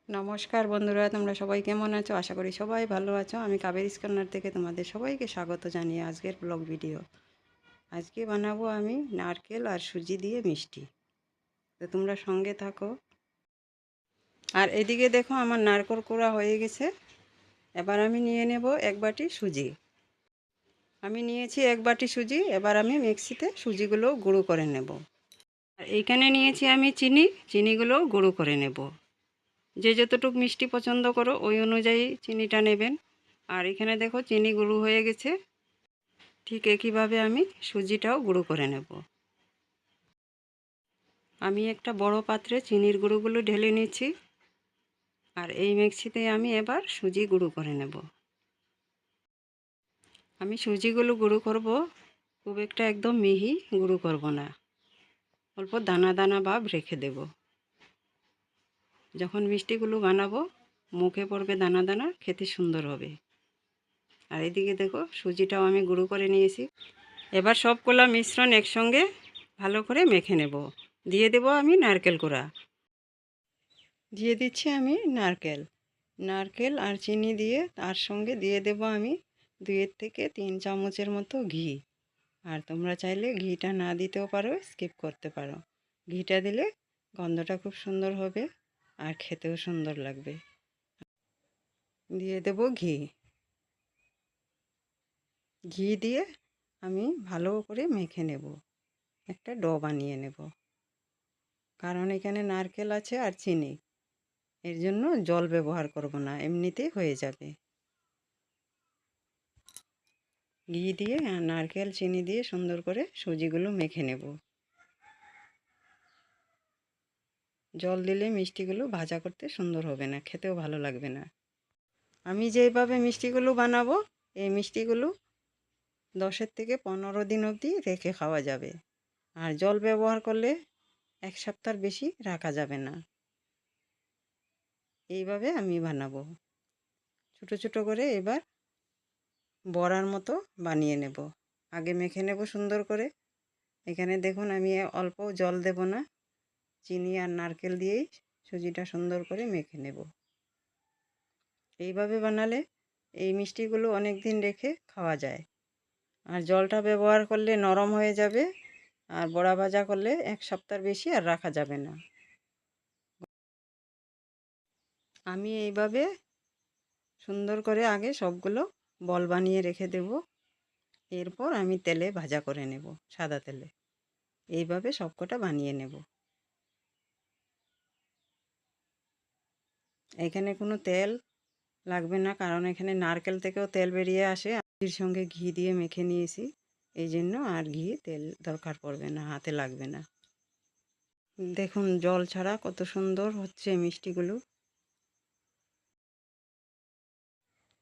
নমস্কার বন্ধুরা, তোমরা সবাই কেমন আছো? আশা করি সবাই ভালো আছো। আমি কাবেরিস কর্নার থেকে তোমাদের সবাইকে স্বাগত জানিয়ে আজকের ব্লগ ভিডিও। আজকে বানাবো আমি নারকেল আর সুজি দিয়ে মিষ্টি। তো তোমরা সঙ্গে থাকো। আর এদিকে দেখো আমার নারকেল কোড়া হয়ে গেছে। এবার আমি নিয়ে নেব এক বাটি সুজি। আমি নিয়েছি এক বাটি সুজি। এবার আমি মিক্সিতে সুজিগুলো গুঁড়ো করে নেব। আর এইখানে নিয়েছি আমি চিনিগুলো গুঁড়ো করে নেব। যে যতটুকু মিষ্টি পছন্দ করো ওই অনুযায়ী চিনিটা নেবেন। আর এখানে দেখো চিনি গুঁড়ো হয়ে গেছে। ঠিক একইভাবে আমি সুজিটাও গুঁড়ো করে নেব। আমি একটা বড় পাত্রে চিনির গুঁড়োগুলো ঢেলে নিচ্ছি। আর এই মিক্সিতে আমি এবার সুজি গুঁড়ো করে নেব। আমি সুজিগুলো গুঁড়ো করব, খুব একটা একদম মিহি গুঁড়ো করব না, অল্প দানা দানা ভাব রেখে দেব। যখন মিষ্টিগুলো বানাবো মুখে পড়বে দানা দানা, খেতে সুন্দর হবে। আর এদিকে দেখো সুজিটাও আমি গুঁড়ো করে নিয়েছি। এবার সবগুলো মিশ্রণ একসঙ্গে ভালো করে মেখে নেব। দিয়ে দেব আমি নারকেল কোড়া। দিয়ে দিচ্ছি আমি নারকেল আর চিনি দিয়ে তার সঙ্গে দিয়ে দেব আমি 2 থেকে 3 চামচের মতো ঘি। আর তোমরা চাইলে ঘিটা না দিতেও পারো, স্কিপ করতে পারো। ঘিটা দিলে গন্ধটা খুব সুন্দর হবে আর খেতেও সুন্দর লাগবে। দিয়ে দেব ঘি। ঘি দিয়ে আমি ভালো করে মেখে নেব, একটা ডো বানিয়ে নেব। কারণ এখানে নারকেল আছে আর চিনি, এর জন্য জল ব্যবহার করব না, এমনিতেই হয়ে যাবে। ঘি দিয়ে নারকেল চিনি দিয়ে সুন্দর করে সুজিগুলো মেখে নেব। জল দিলে মিষ্টিগুলো ভাজা করতে সুন্দর হবে না, খেতেও ভালো লাগবে না। আমি যেভাবে মিষ্টিগুলো বানাবো এই মিষ্টিগুলো 10 থেকে 15 দিন অবধি রেখে খাওয়া যাবে। আর জল ব্যবহার করলে 1 সপ্তাহের বেশি রাখা যাবে না। এইভাবে আমি বানাবো। ছোট ছোট করে এবার বড়ার মতো বানিয়ে নেব। আগে মেখে নেব সুন্দর করে। এখানে দেখুন আমি অল্প জল দেব না, চিনি আর নারকেল দিয়েই সুজিটা সুন্দর করে মেখে নেব। এইভাবে বানালে এই মিষ্টিগুলো অনেক দিন রেখে খাওয়া যায়। আর জলটা ব্যবহার করলে নরম হয়ে যাবে। আর বড়া ভাজা করলে 1 সপ্তাহের বেশি আর রাখা যাবে না। আমি এইভাবে সুন্দর করে আগে সবগুলো বল বানিয়ে রেখে দেব। এরপর আমি তেলে ভাজা করে নেব, সাদা তেলে। এইভাবে সবকটা বানিয়ে নেব। এখানে কোনো তেল লাগবে না, কারণ এখানে নারকেল থেকেও তেল বেরিয়ে আসে। এর সঙ্গে ঘি দিয়ে মেখে নিয়েছি, এই জন্য আর তেল দরকার পড়বে না, হাতে লাগবে না। দেখুন জল ছাড়া কত সুন্দর হচ্ছে মিষ্টিগুলো।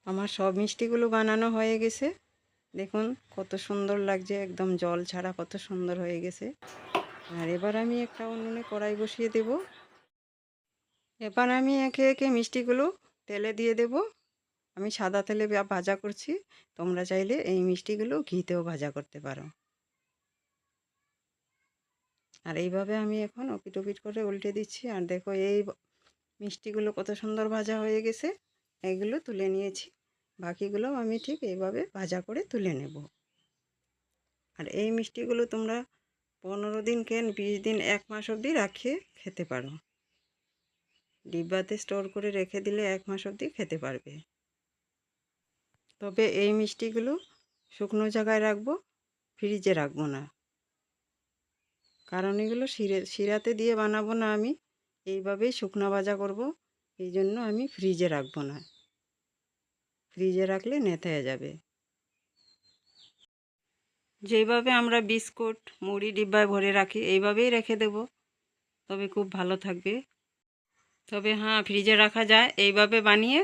আমার সব মিষ্টিগুলো বানানো হয়ে গেছে। দেখুন কত সুন্দর লাগছে, একদম জল ছাড়া কত সুন্দর হয়ে গেছে। আর এবার আমি একটা উনুনে কড়াই বসিয়ে দেব। এবার আমি একে একে মিষ্টিগুলো তেলে দিয়ে দেব। আমি সাদা তেলে ভাজা করছি, তোমরা চাইলে এই মিষ্টিগুলো ঘিতেও ভাজা করতে পারো। আর এইভাবে আমি এখন ওপিট ওপিট করে উল্টে দিচ্ছি। আর দেখো এই মিষ্টিগুলো কত সুন্দর ভাজা হয়ে গেছে। এগুলো তুলে নিয়েছি, বাকিগুলো আমি ঠিক এইভাবে ভাজা করে তুলে নেব। আর এই মিষ্টিগুলো তোমরা 15 দিন কেন 20 দিন 1 মাস অবধি রাখে খেতে পারো। ডিব্বাতে স্টোর করে রেখে দিলে 1 মাস অবধি খেতে পারবে। তবে এই মিষ্টিগুলো শুকনো জায়গায় রাখবো, ফ্রিজে রাখবো না। কারণ এগুলো শিরাতে দিয়ে বানাবো না, আমি এইভাবেই শুকনো ভাজা করব। এই জন্য আমি ফ্রিজে রাখবো না, ফ্রিজে রাখলে নেতে হয়ে যাবে। যেইভাবে আমরা বিস্কুট মুড়ি ডিব্বায় ভরে রাখি এইভাবেই রেখে দেব, তবে খুব ভালো থাকবে। তবে হ্যাঁ, ফ্রিজে রাখা যায়। এইভাবে বানিয়ে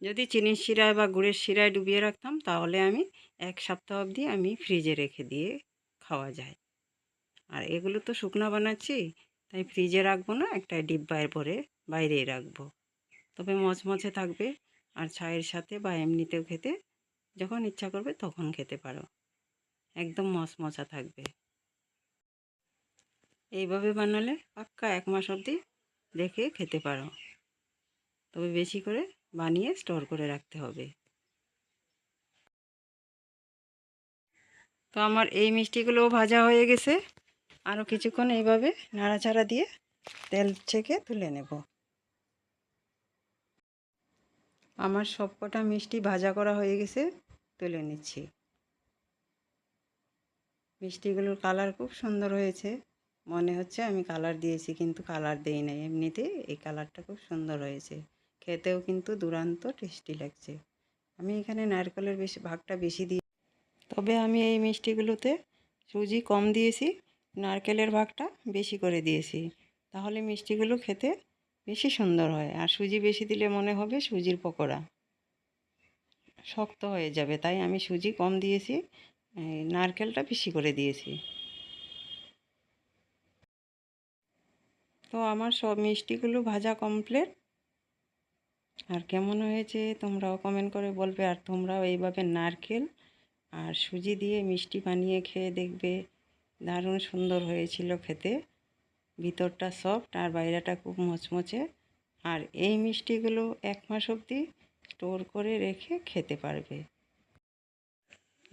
যদি চিনির শিরায় বা গুড়ের শিরায় ডুবিয়ে রাখতাম তাহলে আমি 1 সপ্তাহ অবধি আমি ফ্রিজে রেখে দিয়ে খাওয়া যায়। আর এগুলো তো শুকনো বানাচ্ছি, তাই ফ্রিজে রাখবো না, একটা ডিব্বায় ভরে বাইরেই রাখবো। তবে মচমচে থাকবে। আর চায়ের সাথে বা এমনিতেও খেতে যখন ইচ্ছা করবে তখন খেতে পারো, একদম মচমচা থাকবে। এইভাবে বানালে পাক্কা 1 মাস অবধি রেখে খেতে পারো। তবে বেশি করে বানিয়ে স্টোর করে রাখতে হবে। তো আমার এই মিষ্টিগুলোও ভাজা হয়ে গেছে। আরও কিছুক্ষণ এইভাবে নাড়াচাড়া দিয়ে তেল ছেঁকে তুলে নেব। আমার সবকটা মিষ্টি ভাজা করা হয়ে গেছে, তুলে নিচ্ছি। মিষ্টিগুলোর কালার খুব সুন্দর হয়েছে। মনে হচ্ছে আমি কালার দিয়েছি, কিন্তু কালার দেই নাই, এমনিতেই এই কালারটা খুব সুন্দর হয়েছে। খেতেও কিন্তু দুর্দান্ত টেস্টি লাগছে। আমি এখানে নারকেলের ভাগটা বেশি দিই, তবে আমি এই মিষ্টিগুলোতে সুজি কম দিয়েছি, নারকেলের ভাগটা বেশি করে দিয়েছি। তাহলে মিষ্টিগুলো খেতে বেশি সুন্দর হয়। আর সুজি বেশি দিলে মনে হবে সুজির পকোড়া, শক্ত হয়ে যাবে। তাই আমি সুজি কম দিয়েছি, নারকেলটা বেশি করে দিয়েছি। তো আমার সব মিষ্টিগুলো ভাজা কমপ্লিট। আর কেমন হয়েছে তোমরাও কমেন্ট করে বলবে। আর তোমরাও এইভাবে নারকেল আর সুজি দিয়ে মিষ্টি বানিয়ে খেয়ে দেখবে, দারুণ সুন্দর হয়েছিল খেতে। ভিতরটা সফট আর বাইরেটা খুব মচমচে। আর এই মিষ্টিগুলো 1 মাস অবধি স্টোর করে রেখে খেতে পারবে।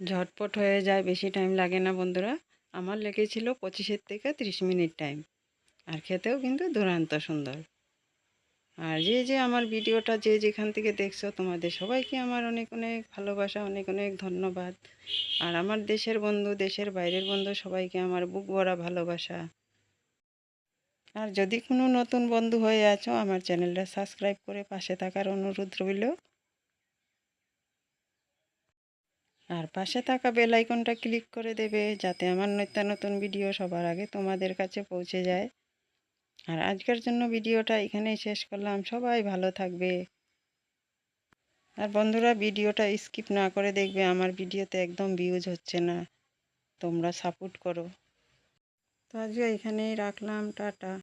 ঝটপট হয়ে যায়, বেশি টাইম লাগে না বন্ধুরা। আমার লেগেছিল 25 থেকে 30 মিনিট টাইম। আর খেতেও কিন্তু দুর্দান্ত সুন্দর। আর যে আমার ভিডিওটা যে যেখান থেকে দেখছো, তোমাদের সবাইকে আমার অনেক অনেক ভালোবাসা, অনেক অনেক ধন্যবাদ। আর আমার দেশের বন্ধু, দেশের বাইরের বন্ধু সবাইকে আমার বুক ভরা ভালোবাসা। আর যদি কোনো নতুন বন্ধু হয়ে আছো, আমার চ্যানেলটা সাবস্ক্রাইব করে পাশে থাকার অনুরোধ রইল। আর পাশে থাকা বেল আইকনটা ক্লিক করে দেবে, যাতে আমার নিত্য নতুন ভিডিও সবার আগে তোমাদের কাছে পৌঁছে যায়। আর আজকের জন্য ভিডিওটা এখানেই শেষ করলাম। সবাই ভালো থাকবে। আর বন্ধুরা, ভিডিওটা স্কিপ না করে দেখবে, আমার ভিডিওতে একদম ভিউজ হচ্ছে না, তোমরা সাপোর্ট করো। তো আজকে এখানেই রাখলাম, টাটা।